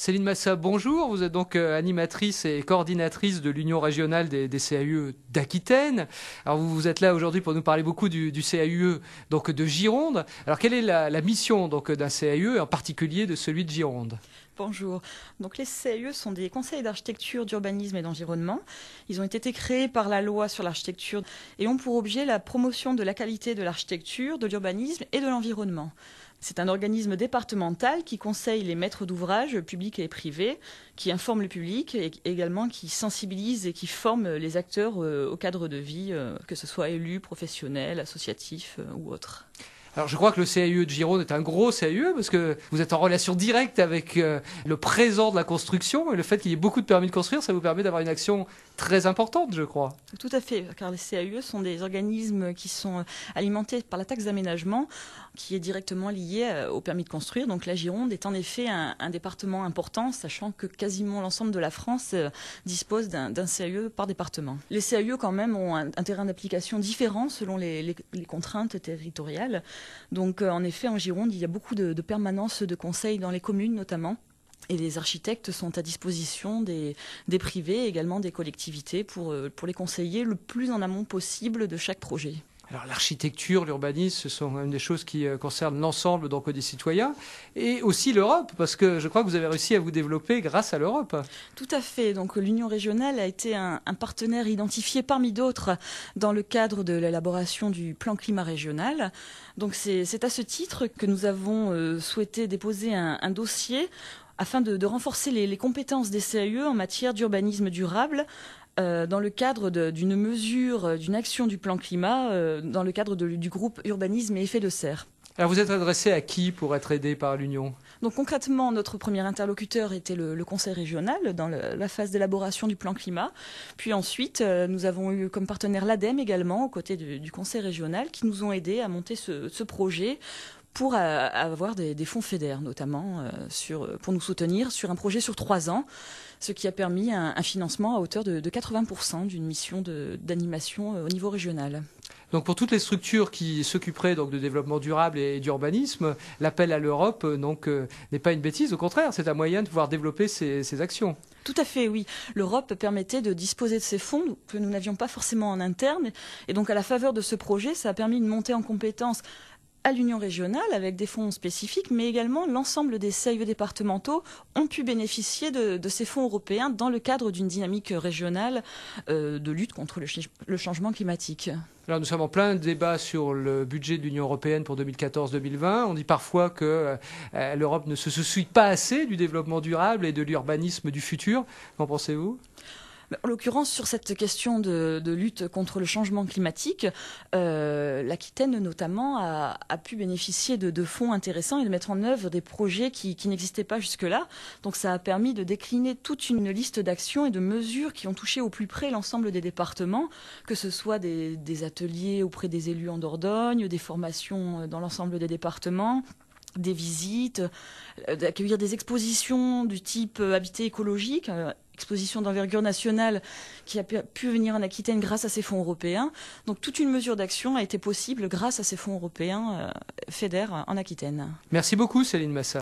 Céline Massa, bonjour. Vous êtes donc animatrice et coordinatrice de l'Union régionale des CAUE d'Aquitaine. Alors vous êtes là aujourd'hui pour nous parler beaucoup du CAUE donc de Gironde. Alors quelle est la mission donc d'un CAUE, en particulier de celui de Gironde? Bonjour. Donc les CAUE sont des conseils d'architecture, d'urbanisme et d'environnement. Ils ont été créés par la loi sur l'architecture et ont pour objet la promotion de la qualité de l'architecture, de l'urbanisme et de l'environnement. C'est un organisme départemental qui conseille les maîtres d'ouvrage publics et privés, qui informe le public et également qui sensibilise et qui forme les acteurs au cadre de vie, que ce soit élus, professionnels, associatifs ou autres. Alors je crois que le CAUE de Gironde est un gros CAUE parce que vous êtes en relation directe avec le présent de la construction et le fait qu'il y ait beaucoup de permis de construire, ça vous permet d'avoir une action très importante, je crois. Tout à fait, car les CAUE sont des organismes qui sont alimentés par la taxe d'aménagement qui est directement liée au permis de construire. Donc la Gironde est en effet un département important, sachant que quasiment l'ensemble de la France dispose d'un CAUE par département. Les CAUE quand même ont un terrain d'application différent selon les contraintes territoriales. Donc en effet en Gironde il y a beaucoup de permanences de conseils dans les communes notamment. Et les architectes sont à disposition des privés et également des collectivités pour les conseiller le plus en amont possible de chaque projet. Alors l'architecture, l'urbanisme, ce sont une des choses qui concernent l'ensemble donc des citoyens et aussi l'Europe, parce que je crois que vous avez réussi à vous développer grâce à l'Europe. Tout à fait. Donc l'Union régionale a été un partenaire identifié parmi d'autres dans le cadre de l'élaboration du plan climat régional. Donc c'est à ce titre que nous avons souhaité déposer un dossier afin de renforcer les compétences des CAUE en matière d'urbanisme durable dans le cadre d'une mesure, d'une action du plan climat, dans le cadre du groupe urbanisme et effets de serre. Alors vous êtes adressé à qui pour être aidé par l'Union? Donc concrètement, notre premier interlocuteur était le conseil régional dans la phase d'élaboration du plan climat. Puis ensuite, nous avons eu comme partenaire l'ADEME également, aux côtés du conseil régional, qui nous ont aidés à monter ce projet pour avoir des fonds FEDER, notamment pour nous soutenir sur un projet sur 3 ans, ce qui a permis un financement à hauteur de 80% d'une mission d'animation au niveau régional. Donc pour toutes les structures qui s'occuperaient donc de développement durable et d'urbanisme, l'appel à l'Europe n'est pas une bêtise, au contraire, c'est un moyen de pouvoir développer ces actions. Tout à fait, oui. L'Europe permettait de disposer de ces fonds que nous n'avions pas forcément en interne. Et donc à la faveur de ce projet, ça a permis une montée en compétences à l'Union régionale avec des fonds spécifiques, mais également l'ensemble des CAUE départementaux ont pu bénéficier de ces fonds européens dans le cadre d'une dynamique régionale de lutte contre le changement climatique. Alors nous sommes en plein débat sur le budget de l'Union européenne pour 2014-2020. On dit parfois que l'Europe ne se soucie pas assez du développement durable et de l'urbanisme du futur. Qu'en pensez-vous ? En l'occurrence, sur cette question de lutte contre le changement climatique, l'Aquitaine notamment a pu bénéficier de fonds intéressants et de mettre en œuvre des projets qui n'existaient pas jusque-là. Donc ça a permis de décliner toute une liste d'actions et de mesures qui ont touché au plus près l'ensemble des départements, que ce soit des ateliers auprès des élus en Dordogne, des formations dans l'ensemble des départements, des visites, d'accueillir des expositions du type Habité écologique, exposition d'envergure nationale qui a pu venir en Aquitaine grâce à ces fonds européens. Donc toute une mesure d'action a été possible grâce à ces fonds européens FEDER en Aquitaine. Merci beaucoup Céline Massa.